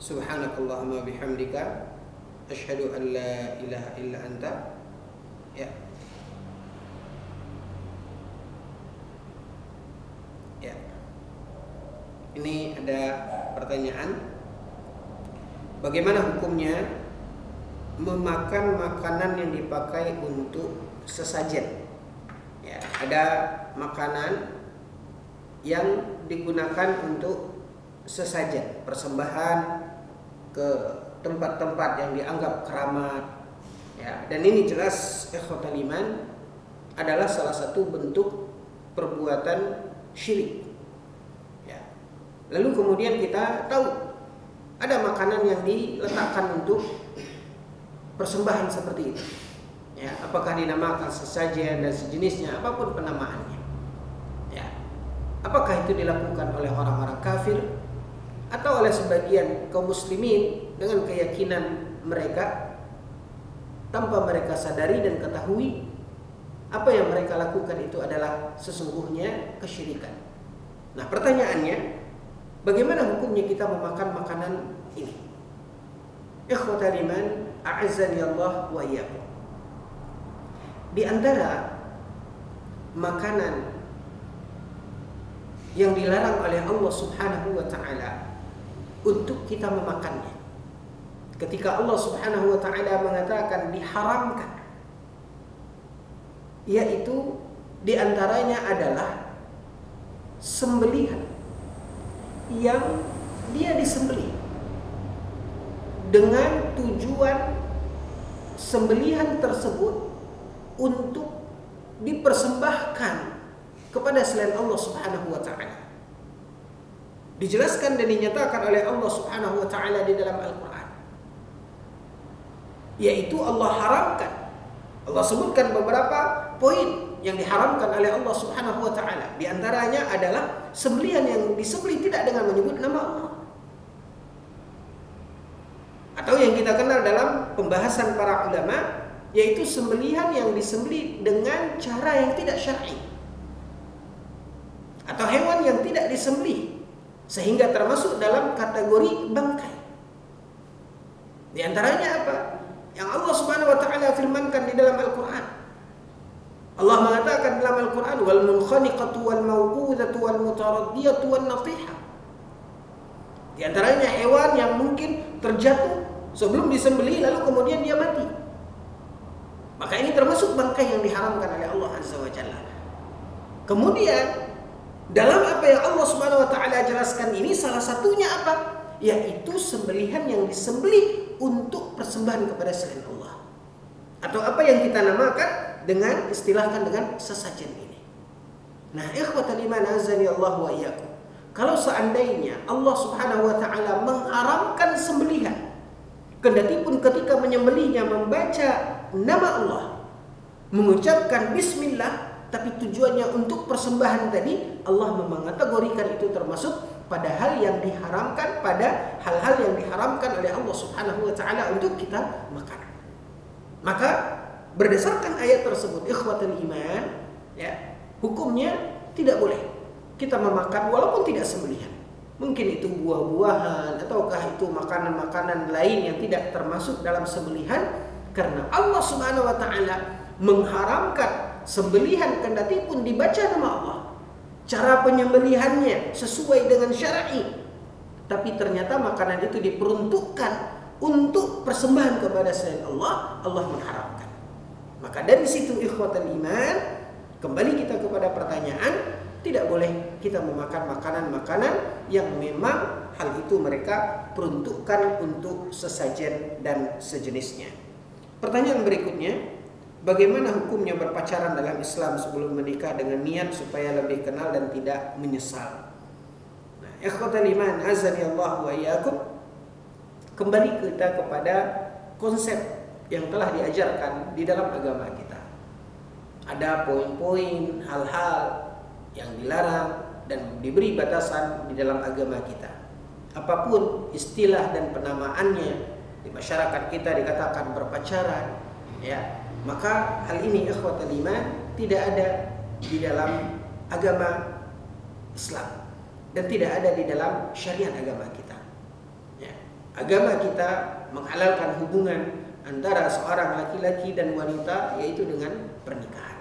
Subhanakallahumma bihamdika asyhadu an la ilaha illa anta. Ya. Ya. Ini ada pertanyaan. Bagaimana hukumnya memakan makanan yang dipakai untuk sesajen? Ya, ada makanan yang digunakan untuk sesajen, persembahan ke tempat-tempat yang dianggap keramat. Ya, dan ini jelas ikhwatal iman adalah salah satu bentuk perbuatan syirik. Ya. Lalu kemudian kita tahu ada makanan yang diletakkan untuk persembahan seperti itu. Ya, apakah dinamakan sesajen dan sejenisnya, apapun penamaannya. Ya. Apakah itu dilakukan oleh orang-orang kafir atau oleh sebagian kaum muslimin dengan keyakinan mereka tanpa mereka sadari dan ketahui apa yang mereka lakukan itu adalah sesungguhnya kesyirikan. Nah, pertanyaannya, bagaimana hukumnya kita memakan makanan ini? Ikhwatal iman, a'azzani Allah wa iyyakum. Di antara makanan yang dilarang oleh Allah Subhanahu wa taala untuk kita memakannya, ketika Allah Subhanahu wa taala mengatakan diharamkan, yaitu di antaranya adalah sembelihan yang dia disembelih dengan tujuan sembelihan tersebut untuk dipersembahkan kepada selain Allah Subhanahu wa taala. Dijelaskan dan dinyatakan oleh Allah Subhanahu wa taala di dalam Al-Qur'an. Yaitu Allah haramkan. Allah sebutkan beberapa poin yang diharamkan oleh Allah Subhanahu wa taala. Di antaranya adalah sembelihan yang disembelih tidak dengan menyebut nama Allah. Atau yang kita kenal dalam pembahasan para ulama, yaitu sembelihan yang disembelih dengan cara yang tidak syar'i, atau hewan yang tidak disembelih sehingga termasuk dalam kategori bangkai. Di antaranya apa? Yang Allah Subhanahu wa taala firmankan di dalam Al-Qur'an. Allah mengatakan dalam Al-Qur'an, wal munkhaniqatu wal mawqudatu wal mutaraddiyatu wan natihah. Di antaranya hewan yang mungkin terjatuh sebelum disembelih lalu kemudian dia mati. Maka ini termasuk bangkai yang diharamkan oleh Allah Azza wa Jalla. Kemudian dalam apa yang Allah Subhanahu wa taala jelaskan ini, salah satunya apa? Yaitu sembelihan yang disembelih untuk persembahan kepada selain Allah. Atau apa yang kita namakan dengan istilahkan dengan sesajen ini. Nah, ikhwatal iman azani Allah wa iyyakum. Kalau seandainya Allah Subhanahu wa taala mengharamkan sembelihan, kendati pun ketika menyembelihnya membaca nama Allah, mengucapkan bismillah, tapi tujuannya untuk persembahan tadi, Allah mengategorikan itu termasuk pada hal yang diharamkan, pada hal-hal yang diharamkan oleh Allah Subhanahu wa taala untuk kita makan. Maka berdasarkan ayat tersebut, ikhwatul iman, ya, hukumnya tidak boleh kita memakan walaupun tidak sembelihan. Mungkin itu buah-buahan ataukah itu makanan-makanan lain yang tidak termasuk dalam sembelihan, karena Allah Subhanahu wa taala mengharamkan sembelihan kendati pun dibaca nama Allah, cara penyembelihannya sesuai dengan syar'i, tapi ternyata makanan itu diperuntukkan untuk persembahan kepada selain Allah, Allah mengharamkan. Maka dari situ ikhwatal iman, kembali kita kepada pertanyaan, tidak boleh kita memakan makanan-makanan yang memang hal itu mereka peruntukkan untuk sesajen dan sejenisnya. Pertanyaan berikutnya, bagaimana hukumnya berpacaran dalam Islam sebelum menikah dengan niat supaya lebih kenal dan tidak menyesal? Nah, ikhwatal iman, azani Allah wa iyyakum, kembali kita kepada konsep yang telah diajarkan di dalam agama kita. Ada poin-poin, hal-hal yang dilarang dan diberi batasan di dalam agama kita. Apapun istilah dan penamaannya di masyarakat kita dikatakan berpacaran, ya, maka hal ini ikhwatal iman tidak ada di dalam agama Islam dan tidak ada di dalam syariat agama kita. Ya. Agama kita menghalalkan hubungan antara seorang laki-laki dan wanita, yaitu dengan pernikahan.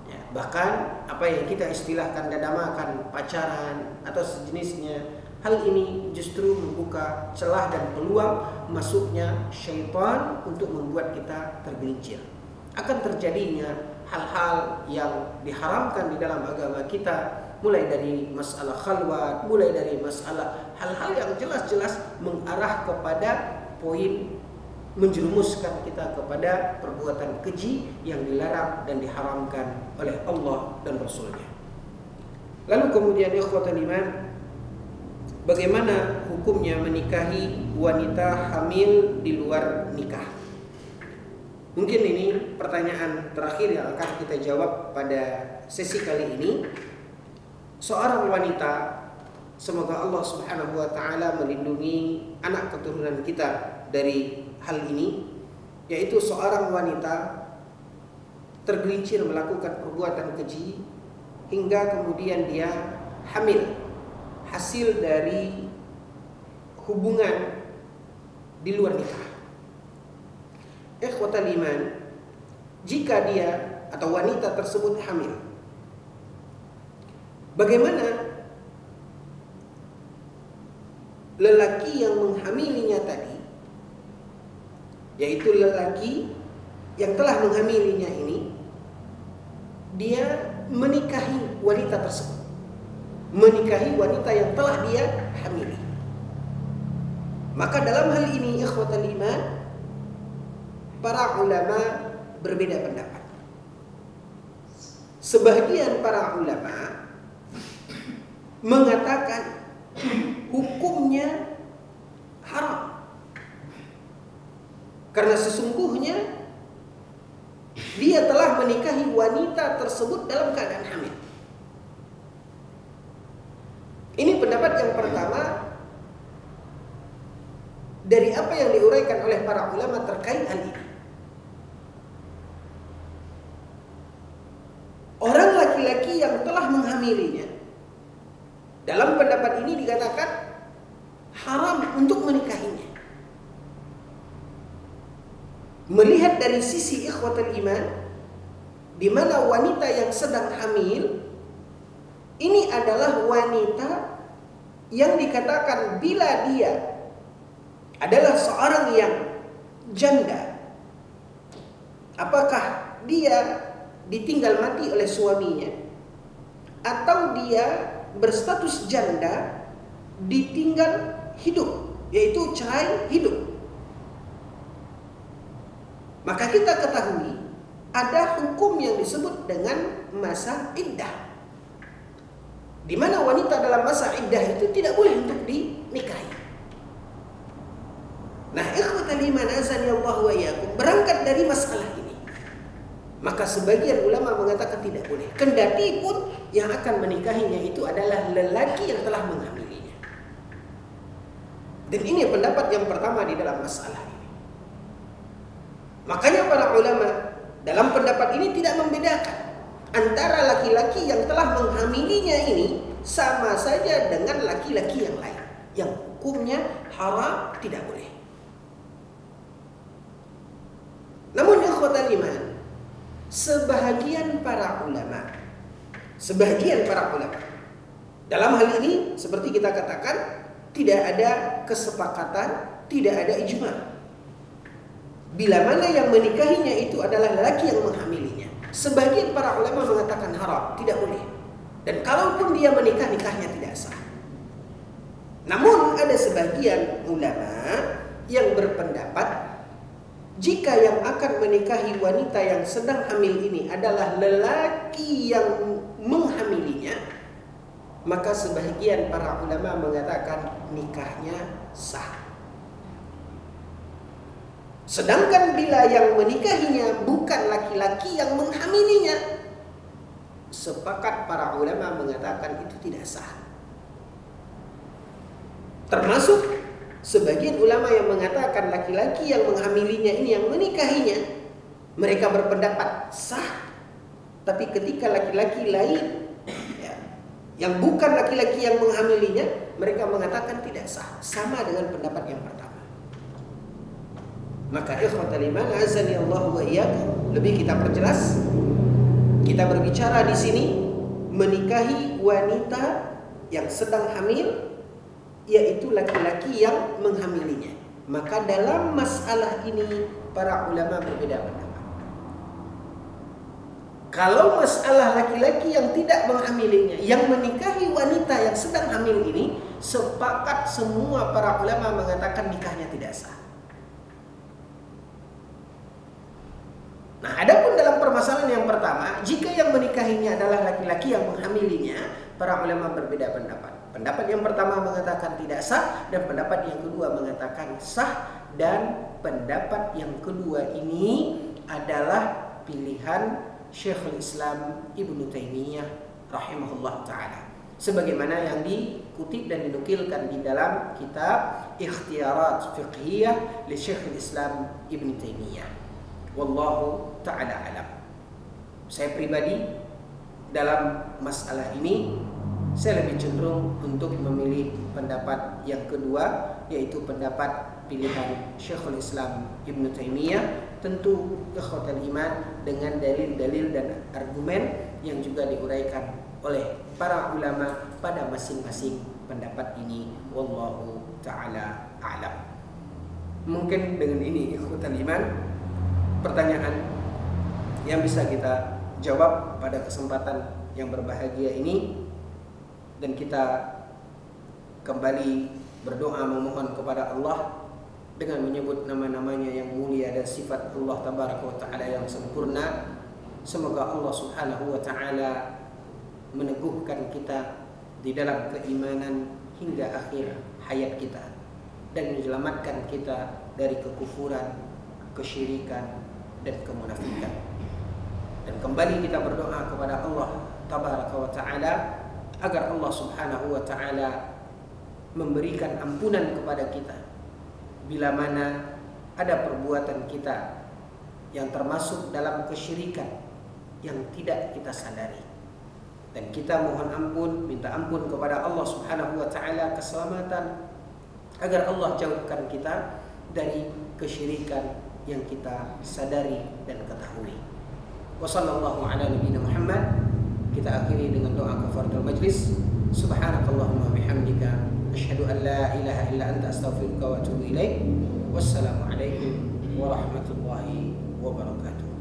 Ya, bahkan apa yang kita istilahkan dadamakan, pacaran atau sejenisnya, hal ini justru membuka celah dan peluang masuknya syaitan untuk membuat kita tergelincir. Akan terjadinya hal-hal yang diharamkan di dalam agama kita, mulai dari masalah khalwat, mulai dari masalah hal-hal yang jelas-jelas mengarah kepada poin menjerumuskan kita kepada perbuatan keji yang dilarang dan diharamkan oleh Allah dan Rasulnya. Lalu kemudian ikhwatul iman, bagaimana hukumnya menikahi wanita hamil di luar nikah? Mungkin ini pertanyaan terakhir yang akan kita jawab pada sesi kali ini. Seorang wanita, semoga Allah Subhanahu wa taala melindungi anak keturunan kita dari hal ini, yaitu seorang wanita tergelincir melakukan perbuatan keji hingga kemudian dia hamil hasil dari hubungan di luar nikah. Ikhwatal iman, jika dia atau wanita tersebut hamil, bagaimana lelaki yang menghamilinya tadi, yaitu lelaki yang telah menghamilinya ini, dia menikahi wanita tersebut, menikahi wanita yang telah dia hamili. Maka dalam hal ini ikhwatal iman, para ulama berbeda pendapat. Sebagian para ulama mengatakan hukumnya haram, karena sesungguhnya dia telah menikahi wanita tersebut dalam keadaan hamil. Ini pendapat yang pertama dari apa yang diuraikan oleh para ulama terkait hal ini. Orang laki-laki yang telah menghamilinya, dalam pendapat ini dikatakan haram untuk menikahinya. Melihat dari sisi ikhwatul iman, di mana wanita yang sedang hamil ini adalah wanita yang dikatakan bila dia adalah seorang yang janda, apakah dia ditinggal mati oleh suaminya atau dia berstatus janda ditinggal hidup, yaitu cerai hidup, maka kita ketahui ada hukum yang disebut dengan masa iddah, di mana wanita dalam masa iddah itu tidak boleh untuk dinikahi. Nah, ikhwatal iman azani Allah wa iyyakum, berangkat dari masalah ini, maka sebagian ulama mengatakan tidak boleh, kendati pun yang akan menikahinya itu adalah lelaki yang telah menghamilinya. Dan ini pendapat yang pertama di dalam masalah ini. Makanya para ulama dalam pendapat ini tidak membedakan antara laki-laki yang telah menghamilinya ini sama saja dengan laki-laki yang lain, yang hukumnya haram, tidak boleh. Namun ikhwatal iman, sebahagian para ulama dalam hal ini seperti kita katakan tidak ada kesepakatan, tidak ada ijma. Bila mana yang menikahinya itu adalah lelaki yang menghamilinya. Sebagian para ulama mengatakan haram, tidak boleh. Dan kalaupun dia menikah, nikahnya tidak sah. Namun ada sebagian ulama yang berpendapat jika yang akan menikahi wanita yang sedang hamil ini adalah lelaki yang menghamilinya, maka sebagian para ulama mengatakan nikahnya sah. Sedangkan bila yang menikahinya bukan laki-laki yang menghamilinya, sepakat para ulama mengatakan itu tidak sah. Termasuk sebagian ulama yang mengatakan laki-laki yang menghamilinya ini yang menikahinya, mereka berpendapat sah. Tapi ketika laki-laki lain yang bukan laki-laki yang menghamilinya, mereka mengatakan tidak sah. Sama dengan pendapat yang pertama. Maka ikhwatal iman, azani Allah wa iyyakum, lebih kita perjelas. Kita berbicara di sini menikahi wanita yang sedang hamil, yaitu laki-laki yang menghamilinya. Maka dalam masalah ini para ulama berbeda pendapat. Kalau masalah laki-laki yang tidak menghamilinya, yang menikahi wanita yang sedang hamil ini, sepakat semua para ulama mengatakan nikahnya tidak sah. Nah, adapun dalam permasalahan yang pertama, jika yang menikahinya adalah laki-laki yang menghamilinya, para ulama berbeda pendapat. Pendapat yang pertama mengatakan tidak sah, dan pendapat yang kedua mengatakan sah, dan pendapat yang kedua ini adalah pilihan Syekhul Islam Ibnu Taimiyah rahimahullah ta'ala, sebagaimana yang dikutip dan dinukilkan di dalam kitab Ikhtiyarat Fiqhiyah li Syekhul Islam Ibnu Taimiyah. Wallahu ta'ala alam. Saya pribadi dalam masalah ini, saya lebih cenderung untuk memilih pendapat yang kedua, yaitu pendapat pilihan Syekhul Islam Ibnu Taimiyah, tentu ikhwatal iman dengan dalil-dalil dan argumen yang juga diuraikan oleh para ulama pada masing-masing pendapat ini. Wallahu ta'ala a'lam. Mungkin dengan ini ikhwatal iman, pertanyaan yang bisa kita jawab pada kesempatan yang berbahagia ini, dan kita kembali berdoa memohon kepada Allah dengan menyebut nama-namanya yang mulia dan sifat Allah tabaraka wa ta'ala yang sempurna. Semoga Allah subhanahu wa ta'ala meneguhkan kita di dalam keimanan hingga akhir hayat kita, dan menyelamatkan kita dari kekufuran, kesyirikan, dan kemunafikan. Dan kembali kita berdoa kepada Allah tabaraka wa ta'ala agar Allah subhanahu wa ta'ala memberikan ampunan kepada kita bila mana ada perbuatan kita yang termasuk dalam kesyirikan yang tidak kita sadari. Dan kita mohon ampun, minta ampun kepada Allah subhanahu wa ta'ala keselamatan agar Allah jauhkan kita dari kesyirikan yang kita sadari dan ketahui. Wa sallallahu ala nabiyina Muhammad. Kita akhiri dengan doa kafaratul majlis. Subhanakallahumma bihamdika asyhadu an la ilaha illa anta astaghfiruka wa atubu ilaik. Wassalamu alaikum warahmatullahi wabarakatuh.